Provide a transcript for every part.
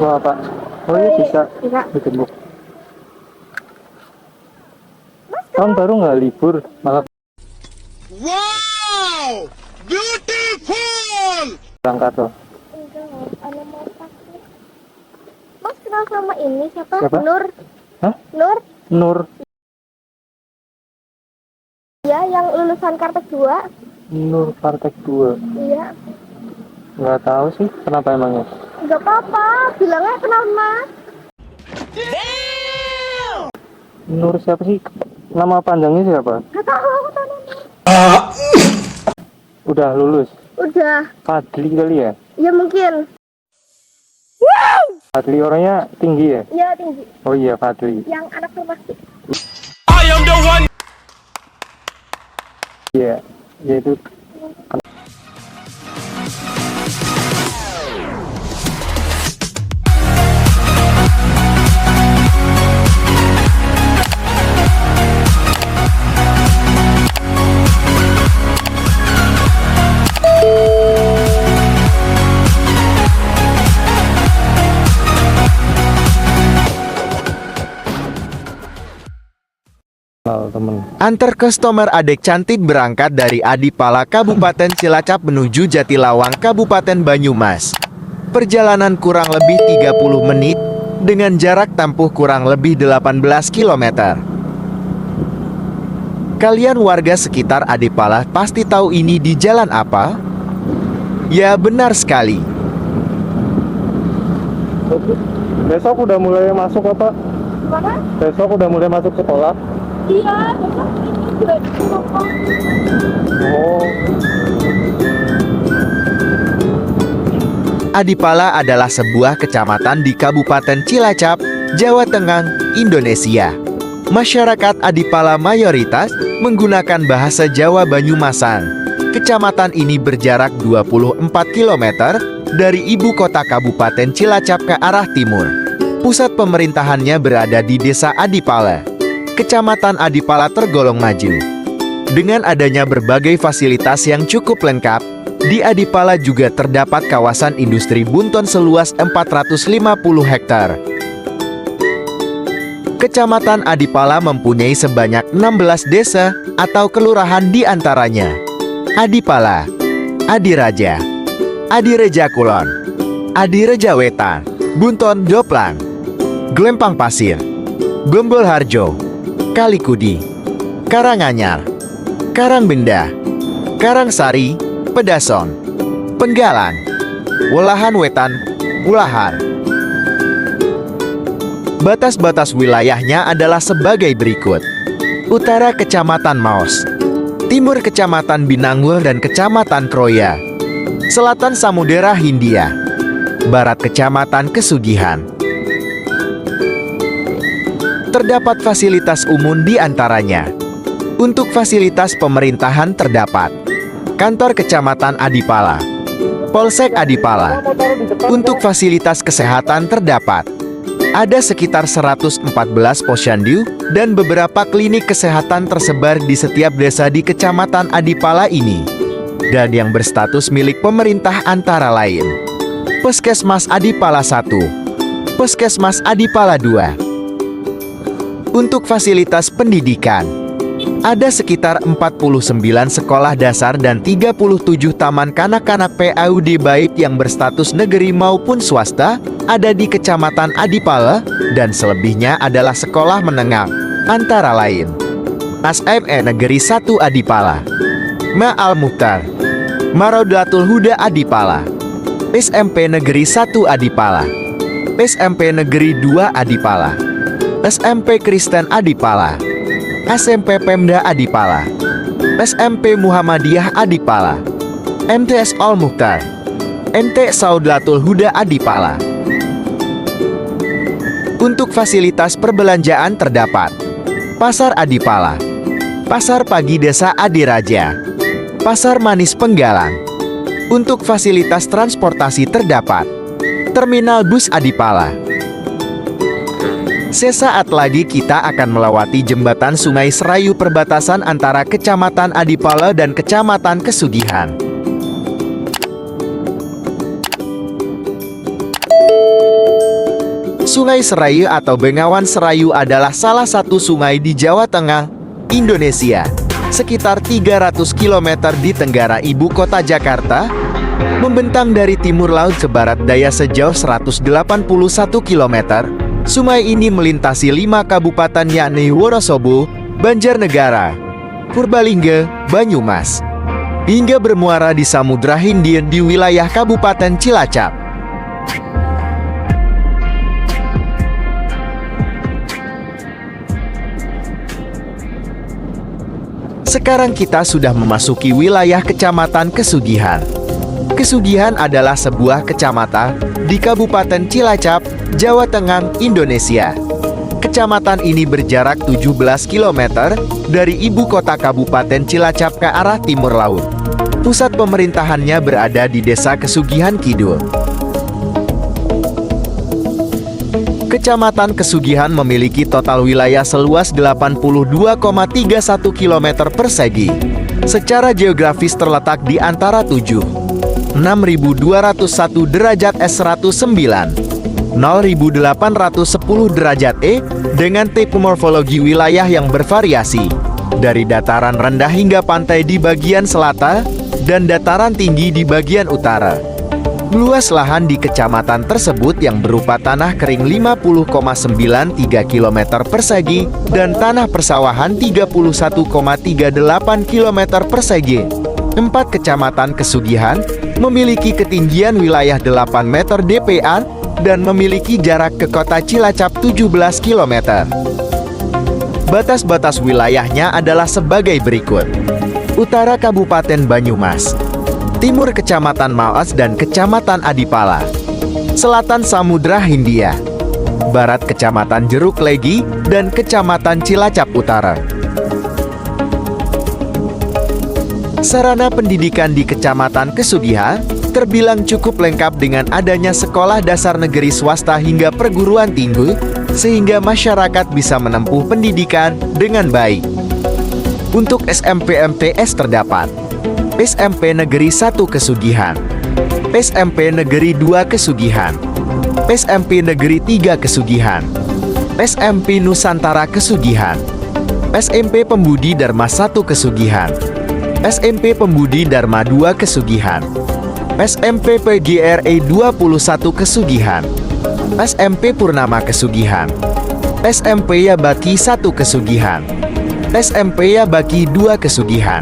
Wah, Pak. Oh iya bisa. Bisa. Digembok. Mas, Tahun baru nggak libur, malah Wow! Beautiful! berangkat loh. enggak, ada mau pakai. Mas kenal sama ini siapa? Siapa? Nur. Hah? Nur. Nur. Ya, yang lulusan Kartek 2. Nur Partek 2. Iya. Nggak tahu sih, kenapa emangnya? Enggak apa-apa, bilangnya kenal Mas. Nur siapa sih? Nama panjangnya siapa? Enggak tahu, tahu. Udah lulus. Udah. Fadli kali ya? Ya mungkin. Fadli orangnya tinggi ya? Ya tinggi. Oh iya, Fadli. Yang anak farmasi. I am the one! Iya, ya itu. Temen. Antar customer adek cantik berangkat dari Adipala Kabupaten Cilacap menuju Jatilawang Kabupaten Banyumas. Perjalanan kurang lebih 30 menit dengan jarak tempuh kurang lebih 18 km. Kalian warga sekitar Adipala pasti tahu ini di jalan apa? Ya benar sekali. Besok udah mulai masuk apa? Mana? Besok udah mulai masuk sekolah. Iya, besok ini juga dipotong. Oh, Adipala adalah sebuah kecamatan di Kabupaten Cilacap, Jawa Tengah, Indonesia. Masyarakat Adipala mayoritas menggunakan bahasa Jawa Banyumasan. Kecamatan ini berjarak 24 km dari ibu kota Kabupaten Cilacap ke arah timur. Pusat pemerintahannya berada di Desa Adipala. Kecamatan Adipala tergolong maju. Dengan adanya berbagai fasilitas yang cukup lengkap, di Adipala juga terdapat kawasan industri Bunton seluas 450 hektar. Kecamatan Adipala mempunyai sebanyak 16 desa atau kelurahan di antaranya Adipala, Adiraja, Adireja Kulon, Adireja Wetan, Bunton Doplang, Glempang Pasir, Gombol Harjo, Kalikudi, Karanganyar, Karangbenda, Karangsari, Pedason, Penggalan, Welahan Wetan, Wulahar. Batas-batas wilayahnya adalah sebagai berikut. Utara Kecamatan Maos, Timur Kecamatan Binanggul dan Kecamatan Kroya, Selatan Samudera Hindia, Barat Kecamatan Kesugihan. Terdapat fasilitas umum di antaranya. Untuk fasilitas pemerintahan terdapat Kantor Kecamatan Adipala, Polsek Adipala. Untuk fasilitas kesehatan terdapat ada sekitar 114 posyandu dan beberapa klinik kesehatan tersebar di setiap desa di Kecamatan Adipala ini. Dan yang berstatus milik pemerintah antara lain Puskesmas Adipala 1, Puskesmas Adipala 2. Untuk fasilitas pendidikan, ada sekitar 49 sekolah dasar dan 37 taman kanak-kanak PAUD baik yang berstatus negeri maupun swasta ada di Kecamatan Adipala dan selebihnya adalah sekolah menengah, antara lain SME Negeri 1 Adipala, Ma'al Mukhtar, Marodatul Huda Adipala, SMP Negeri 1 Adipala, SMP Negeri 2 Adipala, SMP Kristen Adipala, SMP Pemda Adipala, SMP Muhammadiyah Adipala, MTS Al Mukhtar, MT Saudlatul Huda Adipala. Untuk fasilitas perbelanjaan terdapat Pasar Adipala, Pasar Pagi Desa Adiraja, Pasar Manis Penggalan. Untuk fasilitas transportasi terdapat Terminal Bus Adipala. Sesaat lagi kita akan melewati jembatan Sungai Serayu perbatasan antara Kecamatan Adipala dan Kecamatan Kesugihan. Sungai Serayu atau Bengawan Serayu adalah salah satu sungai di Jawa Tengah, Indonesia. Sekitar 300 km di tenggara ibu kota Jakarta, membentang dari timur laut ke barat daya sejauh 181 km. Sungai ini melintasi 5 kabupaten yakni Wonosobo, Banjarnegara, Purbalingga, Banyumas, hingga bermuara di Samudra Hindia di wilayah Kabupaten Cilacap. Sekarang kita sudah memasuki wilayah Kecamatan Kesugihan. Kesugihan adalah sebuah kecamatan di Kabupaten Cilacap, Jawa Tengah, Indonesia. Kecamatan ini berjarak 17 km dari ibu kota Kabupaten Cilacap ke arah timur laut. Pusat pemerintahannya berada di Desa Kesugihan Kidul. Kecamatan Kesugihan memiliki total wilayah seluas 82,31 km persegi. Secara geografis terletak di antara 6.201 derajat S109, 0.810 derajat E, dengan tipe morfologi wilayah yang bervariasi, dari dataran rendah hingga pantai di bagian selatan, dan dataran tinggi di bagian utara. Luas lahan di kecamatan tersebut yang berupa tanah kering 50,93 km persegi dan tanah persawahan 31,38 km persegi. 4 kecamatan Kesugihan memiliki ketinggian wilayah 8 meter dpa dan memiliki jarak ke kota Cilacap 17 km. Batas-batas wilayahnya adalah sebagai berikut. Utara Kabupaten Banyumas, timur Kecamatan Maas dan Kecamatan Adipala, selatan Samudra Hindia, barat Kecamatan Jeruk Legi dan Kecamatan Cilacap Utara. Sarana pendidikan di Kecamatan Kesugihan terbilang cukup lengkap dengan adanya sekolah dasar negeri swasta hingga perguruan tinggi, sehingga masyarakat bisa menempuh pendidikan dengan baik. Untuk SMP-MTS terdapat SMP Negeri 1 Kesugihan, SMP Negeri 2 Kesugihan, SMP Negeri 3 Kesugihan, SMP Nusantara Kesugihan, SMP Pembudi Dharma 1 Kesugihan, SMP Pembudi Dharma 2 Kesugihan, SMP PGRI 21 Kesugihan, SMP Purnama Kesugihan, SMP Yabaki 1 Kesugihan, SMP Yabaki 2 Kesugihan,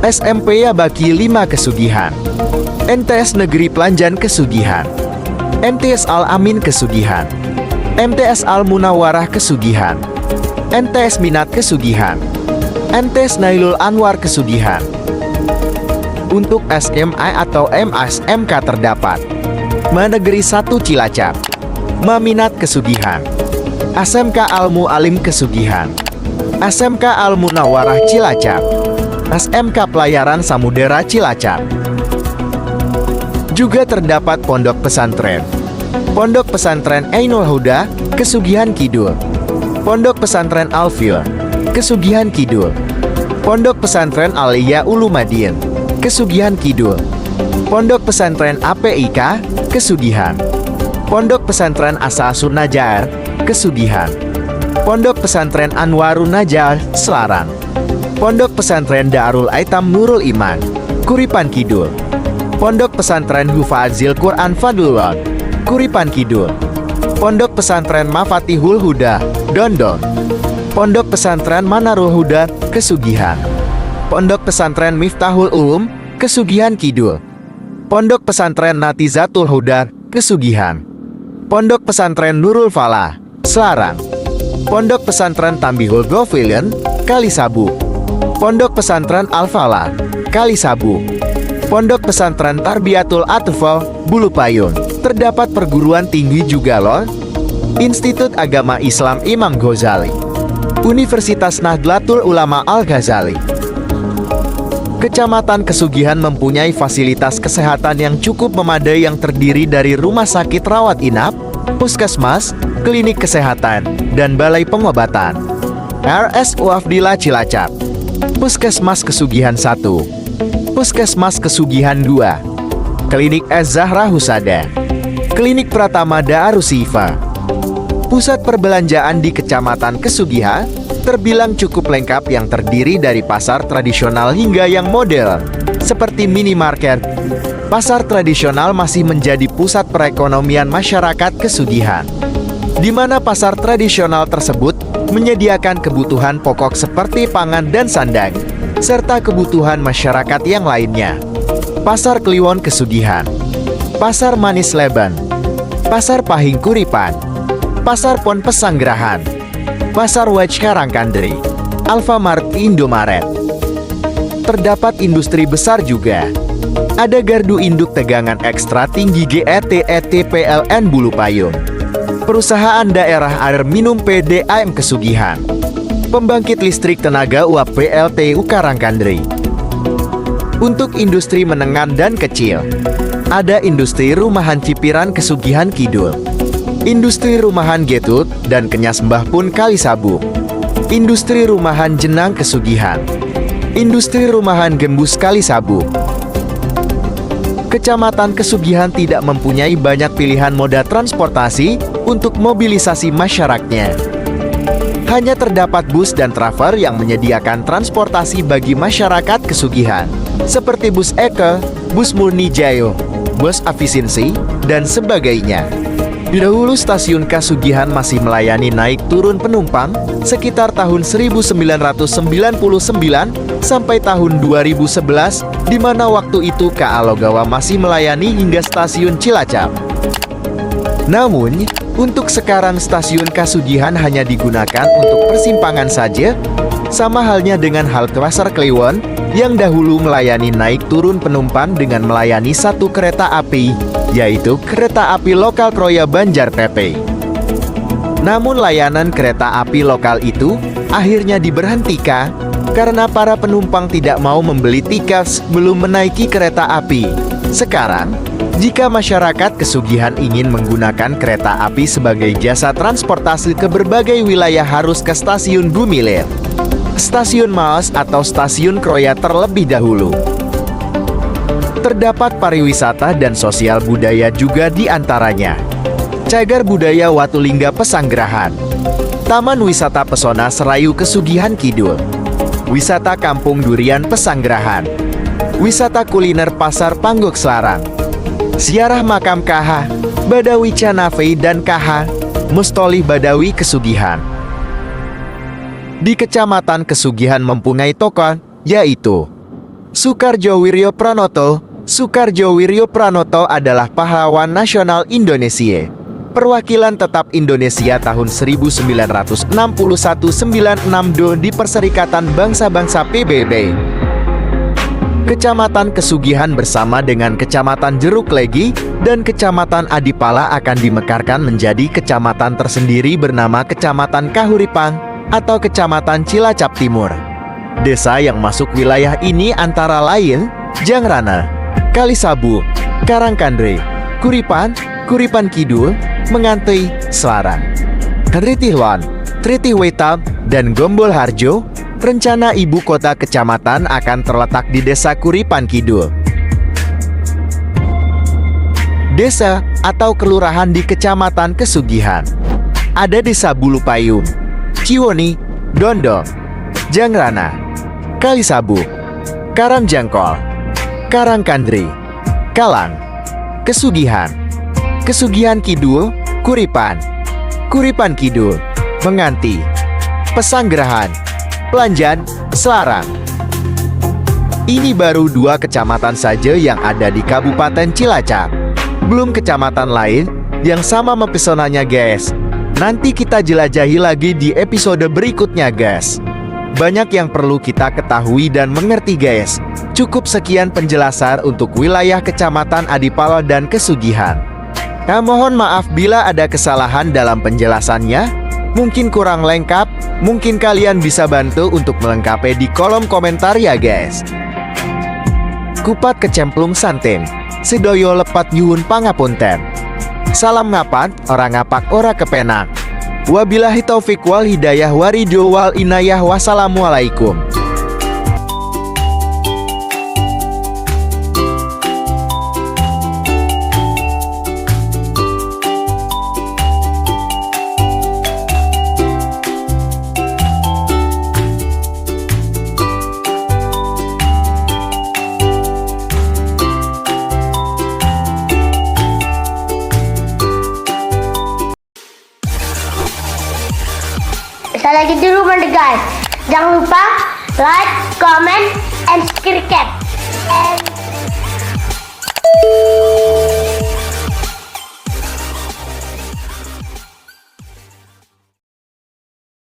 SMP Yabaki 5 Kesugihan, MTS Negeri Pelanjan Kesugihan, MTS Al-Amin Kesugihan, MTS Al-Munawarah Kesugihan, MTS Minat Kesugihan, MTS Nailul Anwar Kesugihan. Untuk SMA atau MSMK terdapat Manegeri 1 Cilacap, Maminat Kesugihan, SMK Al-Mu'alim Kesugihan, SMK Al-Munawarah Cilacap, SMK Pelayaran Samudera Cilacap. Juga terdapat Pondok Pesantren, Pondok Pesantren Ainul Huda, Kesugihan Kidul, Pondok Pesantren Al-Fil, Kesugihan Kidul, Pondok Pesantren Aliyah Ulumadin, Kesugihan Kidul, Pondok Pesantren APIK, Kesugihan, Pondok Pesantren As'asun Najar, Kesugihan, Pondok Pesantren Anwarun Najar, Selarang, Pondok Pesantren Darul Aitam Nurul Iman, Kuripan Kidul, Pondok Pesantren Hufazil Quran Fadlullah, Kuripan Kidul, Pondok Pesantren Mafatihul Huda, Dondon, Pondok Pesantren Manarul Huda, Kesugihan, Pondok Pesantren Miftahul Ulum, Kesugihan Kidul, Pondok Pesantren Natizatul Huda, Kesugihan, Pondok Pesantren Nurul Falah, Selarang, Pondok Pesantren Tambihul Gofilian, Kalisabu, Pondok Pesantren Al-Falah, Kalisabu, Pondok Pesantren Tarbiyatul Atfal, Bulupayun. Terdapat perguruan tinggi juga loh. Institut Agama Islam Imam Ghazali, Universitas Nahdlatul Ulama Al-Ghazali. Kecamatan Kesugihan mempunyai fasilitas kesehatan yang cukup memadai yang terdiri dari rumah sakit rawat inap, puskesmas, klinik kesehatan, dan balai pengobatan. RSU Afdillah Cilacap, Puskesmas Kesugihan 1, Puskesmas Kesugihan 2, Klinik Az-Zahra Husada, Klinik Pratama Darushifa, Pusat perbelanjaan di Kecamatan Kesugihan terbilang cukup lengkap yang terdiri dari pasar tradisional hingga yang modern, seperti minimarket. Pasar tradisional masih menjadi pusat perekonomian masyarakat Kesugihan, di mana pasar tradisional tersebut menyediakan kebutuhan pokok seperti pangan dan sandang, serta kebutuhan masyarakat yang lainnya. Pasar Kliwon Kesugihan, Pasar Manis Leben, Pasar Pahing Kuripan, Pasar Pon Pesanggerahan, Pasar Waj Karangkandri, Alfamart Indomaret. Terdapat industri besar juga. Ada Gardu Induk Tegangan Ekstra Tinggi GETET PLN Bulu Payung, Perusahaan Daerah Air Minum PDAM Kesugihan, Pembangkit Listrik Tenaga Uap PLTU Karangkandri. Untuk industri menengah dan kecil, ada Industri Rumahan Cipiran Kesugihan Kidul, Industri Rumahan Getut dan Kenyas Mbah Pun Kalisabu, Industri Rumahan Jenang Kesugihan, Industri Rumahan Gembus Kalisabu. Kecamatan Kesugihan tidak mempunyai banyak pilihan moda transportasi untuk mobilisasi masyarakatnya. Hanya terdapat bus dan travel yang menyediakan transportasi bagi masyarakat Kesugihan, seperti bus Eke, bus Murni Jayo, bus Efisiensi, dan sebagainya. Dahulu stasiun Kesugihan masih melayani naik turun penumpang sekitar tahun 1999 sampai tahun 2011, di mana waktu itu KA Logawa masih melayani hingga stasiun Cilacap. Namun, untuk sekarang stasiun Kesugihan hanya digunakan untuk persimpangan saja, sama halnya dengan halte Pasar Kliwon yang dahulu melayani naik turun penumpang dengan melayani satu kereta api, yaitu kereta api lokal Kroya Banjar PP. Namun layanan kereta api lokal itu akhirnya diberhentikan karena para penumpang tidak mau membeli tiket sebelum menaiki kereta api. Sekarang, jika masyarakat Kesugihan ingin menggunakan kereta api sebagai jasa transportasi ke berbagai wilayah harus ke stasiun Gumilir, Stasiun Maos atau Stasiun Kroya terlebih dahulu. Terdapat pariwisata dan sosial budaya juga di antaranya. Cagar Budaya Watulingga Pesanggerahan, Taman Wisata Pesona Serayu Kesugihan Kidul, Wisata Kampung Durian Pesanggerahan, Wisata Kuliner Pasar Panggok Selarang, Ziarah Makam KH, Badawi Canave dan KH, Mustolih Badawi Kesugihan. Di Kecamatan Kesugihan mempunyai tokoh, yaitu Soekarjo Wiryo Pranoto. Soekarjo Wiryo Pranoto adalah pahlawan nasional Indonesia, perwakilan tetap Indonesia tahun 1961-96 di Perserikatan Bangsa-Bangsa PBB. Kecamatan Kesugihan bersama dengan Kecamatan Jeruk Legi dan Kecamatan Adipala akan dimekarkan menjadi kecamatan tersendiri bernama Kecamatan Kahuripan atau Kecamatan Cilacap Timur. Desa yang masuk wilayah ini antara lain Jangrana, Kalisabu, Karangkandri, Kuripan, Kuripan Kidul, Mengantui, Selarang, Tritihwan, Tritihwetab, dan Gombol Harjo. Rencana ibu kota kecamatan akan terletak di Desa Kuripan Kidul. Desa atau kelurahan di Kecamatan Kesugihan. Ada Desa Bulu Payung, Ciwoni, Dondong, Jangrana, Kalisabu, Karangjangkol, Karangkandri, Kalang, Kesugihan, Kesugihan Kidul, Kuripan, Kuripan Kidul, Menganti, Pesanggerahan, Pelanjan, Selarang. Ini baru 2 kecamatan saja yang ada di Kabupaten Cilacap. Belum kecamatan lain yang sama mempesonanya guys. Nanti kita jelajahi lagi di episode berikutnya guys. Banyak yang perlu kita ketahui dan mengerti guys. Cukup sekian penjelasan untuk wilayah Kecamatan Adipala dan Kesugihan. Mohon maaf bila ada kesalahan dalam penjelasannya. Mungkin kurang lengkap, mungkin kalian bisa bantu untuk melengkapi di kolom komentar ya guys. Kupat kecemplung santen, sedoyo lepat nyuwun pangapunten. Salam ngapat, orang ngapak ora kepenak. Wabillahi taufik wal hidayah waridho wal inayah. Wassalamualaikum. Jangan lupa like, comment, and subscribe. And